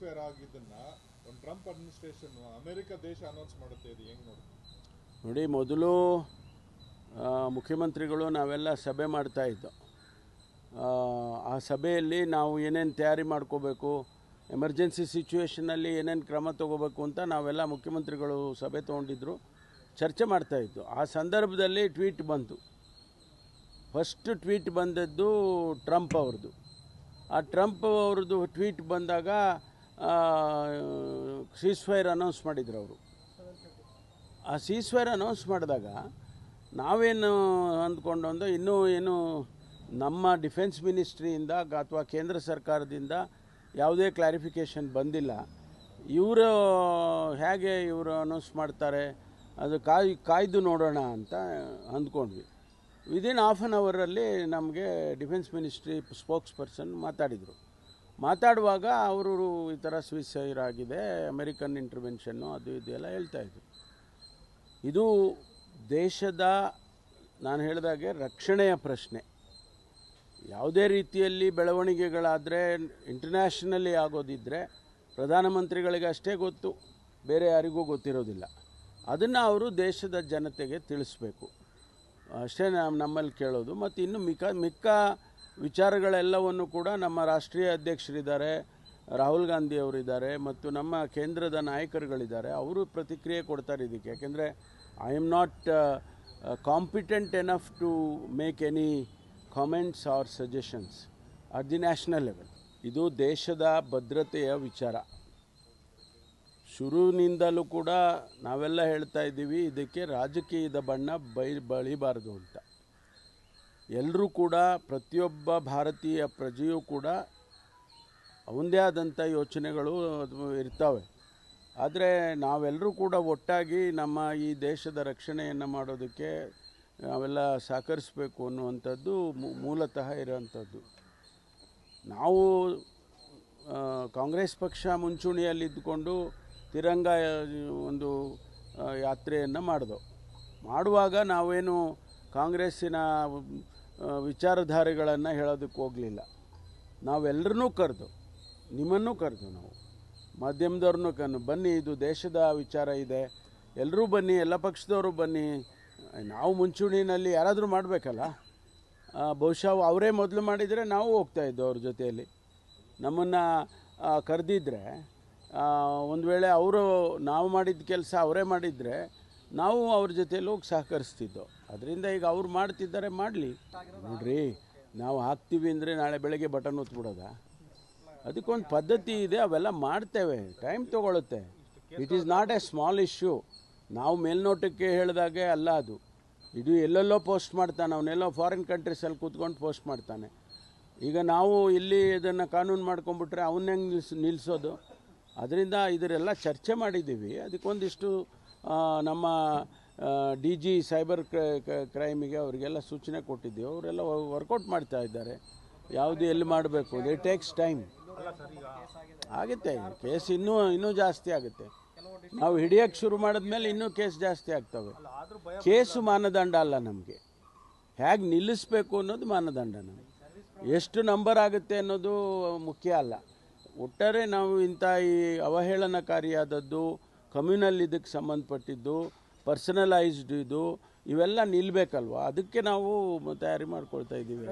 Fair ಆಗಿದ್ದನ್ನ ಒಂದು Trump administration America ದೇಶ announce ಮಾಡುತ್ತೆ, ಇದು ಹೆಂಗೆ ನೋಡಿ? ಮೊದಲು ಮುಖ್ಯಮಂತ್ರಿಗಳು ನಾವೆಲ್ಲ ಸಭೆ ಮಾಡ್ತಾಯಿದ್ದೋ. ಆ ಸಭೆಯಲ್ಲಿ ನಾವು ಏನೇನು ತಯಾರಿ ಮಾಡ್ಕೋಬೇಕು, ಎಮರ್ಜೆನ್ಸಿ ಸಿಚುವೇಷನಲ್ಲಿ ಏನೇನು ಕ್ರಮ ತೊಗೋಬೇಕು ಅಂತ ನಾವೆಲ್ಲ ಮುಖ್ಯಮಂತ್ರಿಗಳು ಸಭೆ ತೊಗೊಂಡಿದ್ರು, ಚರ್ಚೆ ಮಾಡ್ತಾಯಿದ್ದು. ಆ ಸಂದರ್ಭದಲ್ಲಿ ಟ್ವೀಟ್ ಬಂತು. ಫಸ್ಟ್ ಟ್ವೀಟ್ ಬಂದದ್ದು ಟ್ರಂಪ್ ಅವ್ರದ್ದು. ಆ ಟ್ರಂಪ್ ಅವ್ರದ್ದು ಟ್ವೀಟ್ ಬಂದಾಗ ಸೀಸ್ಫೈರ್ ಅನೌನ್ಸ್ ಮಾಡಿದ್ರು ಅವರು. ಆ ಸೀಸ್ಫೈರ್ ಅನೌನ್ಸ್ ಮಾಡಿದಾಗ ನಾವೇನು ಅಂದ್ಕೊಂಡು ಅಂದ್ರೆ ಇನ್ನೂ ಏನು ನಮ್ಮ ಡಿಫೆನ್ಸ್ ಮಿನಿಸ್ಟ್ರಿಯಿಂದ ಅಥವಾ ಕೇಂದ್ರ ಸರ್ಕಾರದಿಂದ ಯಾವುದೇ ಕ್ಲಾರಿಫಿಕೇಷನ್ ಬಂದಿಲ್ಲ. ಇವರು ಹೇಗೆ ಇವರು ಅನೌನ್ಸ್ ಮಾಡ್ತಾರೆ, ಅದು ಕಾಯ್ದು ನೋಡೋಣ ಅಂತ ಅಂದ್ಕೊಂಡ್ವಿ. ವಿದಿನ್ ಹಾಫ್ ಆನ್ ಅವರಲ್ಲಿ ನಮಗೆ ಡಿಫೆನ್ಸ್ ಮಿನಿಸ್ಟ್ರಿ ಸ್ಪೋಕ್ಸ್ ಪರ್ಸನ್ ಮಾತಾಡಿದರು. ಮಾತಾಡುವಾಗ ಅವರು ಈ ಥರ ಸೀಸ್ಫೈರ್ ಆಗಿದೆ, ಅಮೆರಿಕನ್ ಇಂಟರ್ವೆನ್ಷನ್ನು ಅದು ಇದೆಲ್ಲ ಹೇಳ್ತಾಯಿದ್ರು. ಇದು ದೇಶದ, ನಾನು ಹೇಳಿದಾಗೆ, ರಕ್ಷಣೆಯ ಪ್ರಶ್ನೆ. ಯಾವುದೇ ರೀತಿಯಲ್ಲಿ ಬೆಳವಣಿಗೆಗಳಾದರೆ ಇಂಟರ್ನ್ಯಾಷನಲಿ ಆಗೋದಿದ್ದರೆ ಪ್ರಧಾನಮಂತ್ರಿಗಳಿಗೆ ಅಷ್ಟೇ ಗೊತ್ತು, ಬೇರೆ ಯಾರಿಗೂ ಗೊತ್ತಿರೋದಿಲ್ಲ. ಅದನ್ನು ಅವರು ದೇಶದ ಜನತೆಗೆ ತಿಳಿಸ್ಬೇಕು, ಅಷ್ಟೇ ನಮ್ಮಲ್ಲಿ ಕೇಳೋದು. ಮತ್ತು ಇನ್ನು ಮಿಕ್ಕ ವಿಚಾರಗಳೆಲ್ಲವನ್ನು ಕೂಡ ನಮ್ಮ ರಾಷ್ಟ್ರೀಯ ಅಧ್ಯಕ್ಷರಿದ್ದಾರೆ, ರಾಹುಲ್ ಗಾಂಧಿ ಅವರಿದ್ದಾರೆ, ಮತ್ತು ನಮ್ಮ ಕೇಂದ್ರದ ನಾಯಕರುಗಳಿದ್ದಾರೆ, ಅವರು ಪ್ರತಿಕ್ರಿಯೆ ಕೊಡ್ತಾರೆ ಇದಕ್ಕೆ. ಯಾಕೆಂದರೆ I am not competent enough to make any comments or suggestions at the national level. ಇದು ದೇಶದ ಭದ್ರತೆಯ ವಿಚಾರ. ಶುರುವಿನಿಂದಲೂ ಕೂಡ ನಾವೆಲ್ಲ ಹೇಳ್ತಾ ಇದ್ದೀವಿ, ಇದಕ್ಕೆ ರಾಜಕೀಯದ ಬಣ್ಣ ಬಳಿಬಾರದು ಅಂತ. ಎಲ್ಲರೂ ಕೂಡ, ಪ್ರತಿಯೊಬ್ಬ ಭಾರತೀಯ ಪ್ರಜೆಯೂ ಕೂಡ ಅವನದೇ ಆದಂಥ ಯೋಚನೆಗಳು ಇರ್ತವೆ. ಆದರೆ ನಾವೆಲ್ಲರೂ ಕೂಡ ಒಟ್ಟಾಗಿ ನಮ್ಮ ಈ ದೇಶದ ರಕ್ಷಣೆಯನ್ನು ಮಾಡೋದಕ್ಕೆ ನಾವೆಲ್ಲ ಸಹಕರಿಸಬೇಕು ಅನ್ನುವಂಥದ್ದು ಮೂಲತಃ ಇರೋವಂಥದ್ದು. ನಾವು ಕಾಂಗ್ರೆಸ್ ಪಕ್ಷ ಮುಂಚೂಣಿಯಲ್ಲಿದ್ದುಕೊಂಡು ತಿರಂಗ ಒಂದು ಯಾತ್ರೆಯನ್ನು ಮಾಡುವಾಗ ನಾವೇನು ಕಾಂಗ್ರೆಸ್ಸಿನ ವಿಚಾರಧಾರೆಗಳನ್ನು ಹೇಳೋದಕ್ಕೆ ಹೋಗಲಿಲ್ಲ. ನಾವೆಲ್ಲರನ್ನೂ ಕರೆದು, ನಿಮ್ಮನ್ನೂ ಕರೆದು, ನಾವು ಮಾಧ್ಯಮದವ್ರನ್ನೂ ಬನ್ನಿ, ಇದು ದೇಶದ ವಿಚಾರ ಇದೆ, ಎಲ್ಲರೂ ಬನ್ನಿ, ಎಲ್ಲ ಪಕ್ಷದವರು ಬನ್ನಿ. ನಾವು ಮುಂಚೂಣಿನಲ್ಲಿ ಯಾರಾದರೂ ಮಾಡಬೇಕಲ್ಲ. ಬಹುಶಃ ಅವರೇ ಮೊದಲು ಮಾಡಿದರೆ ನಾವು ಹೋಗ್ತಾಯಿದ್ದೋ ಅವ್ರ ಜೊತೆಯಲ್ಲಿ. ನಮ್ಮನ್ನು ಕರೆದಿದ್ದರೆ, ಒಂದು ವೇಳೆ ಅವರು ನಾವು ಮಾಡಿದ ಕೆಲಸ ಅವರೇ ಮಾಡಿದರೆ ನಾವು ಅವ್ರ ಜೊತೆಯಲ್ಲಿ ಹೋಗಿ ಸಹಕರಿಸ್ತಿದ್ದೋ. ಅದರಿಂದ ಈಗ ಅವ್ರು ಮಾಡ್ತಿದ್ದಾರೆ, ಮಾಡಲಿ. ನೋಡ್ರಿ, ನಾವು ಹಾಕ್ತೀವಿ ಅಂದರೆ ನಾಳೆ ಬೆಳಗ್ಗೆ ಬಟನ್ ಒತ್ಬಿಡೋದ? ಅದಕ್ಕೊಂದು ಪದ್ಧತಿ ಇದೆ, ಅವೆಲ್ಲ ಮಾಡ್ತೇವೆ, ಟೈಮ್ ತೊಗೊಳುತ್ತೆ. It is not a small issue. ನಾವು ಮೇಲ್ನೋಟಕ್ಕೆ ಹೇಳಿದಾಗೆ ಅಲ್ಲ ಅದು. ಇದು ಎಲ್ಲೆಲ್ಲೋ ಪೋಸ್ಟ್ ಮಾಡ್ತಾನೆ, ಅವನ್ನೆಲ್ಲೋ ಫಾರಿನ್ ಕಂಟ್ರೀಸಲ್ಲಿ ಕೂತ್ಕೊಂಡು ಪೋಸ್ಟ್ ಮಾಡ್ತಾನೆ. ಈಗ ನಾವು ಇಲ್ಲಿ ಇದನ್ನು ಕಾನೂನು ಮಾಡ್ಕೊಂಡ್ಬಿಟ್ರೆ ಅವನ್ನ ಹೆಂಗೆ ನಿಲ್ಲಿಸೋದು? ಅದರಿಂದ ಇದರೆಲ್ಲ ಚರ್ಚೆ ಮಾಡಿದ್ದೀವಿ. ಅದಕ್ಕೊಂದಿಷ್ಟು ನಮ್ಮ DG ಸೈಬರ್ ಕ್ರೈಮಿಗೆ ಅವರಿಗೆಲ್ಲ ಸೂಚನೆ ಕೊಟ್ಟಿದ್ದೀವಿ. ಅವರೆಲ್ಲ ವರ್ಕೌಟ್ ಮಾಡ್ತಾ ಇದ್ದಾರೆ, ಯಾವುದು ಎಲ್ಲಿ ಮಾಡಬೇಕು. It takes time. ಆಗುತ್ತೆ, ಕೇಸ್ ಇನ್ನೂ ಜಾಸ್ತಿ ಆಗುತ್ತೆ. ನಾವು ಹಿಡಿಯೋಕ್ಕೆ ಶುರು ಮಾಡಿದ್ಮೇಲೆ ಇನ್ನೂ ಕೇಸ್ ಜಾಸ್ತಿ ಆಗ್ತವೆ. ಕೇಸು ಮಾನದಂಡ ಅಲ್ಲ ನಮಗೆ, ಹೇಗೆ ನಿಲ್ಲಿಸಬೇಕು ಅನ್ನೋದು ಮಾನದಂಡ. ನಮಗೆ ಎಷ್ಟು ನಂಬರ್ ಆಗುತ್ತೆ ಅನ್ನೋದು ಮುಖ್ಯ ಅಲ್ಲ. ಒಟ್ಟಾರೆ ನಾವು ಇಂಥ ಈ ಅವಹೇಳನಕಾರಿಯಾದದ್ದು, ಕಮ್ಯುನಲ್ ಇದಕ್ಕೆ ಸಂಬಂಧಪಟ್ಟಿದ್ದು, ಪರ್ಸನಲೈಸ್ಡ್ ಇವೆಲ್ಲ ನಿಲ್ಲಬೇಕಲ್ವ, ಅದಕ್ಕೆ ನಾವು ತಯಾರಿ ಮಾಡ್ಕೊಳ್ತಾ ಇದ್ದೀವಿ.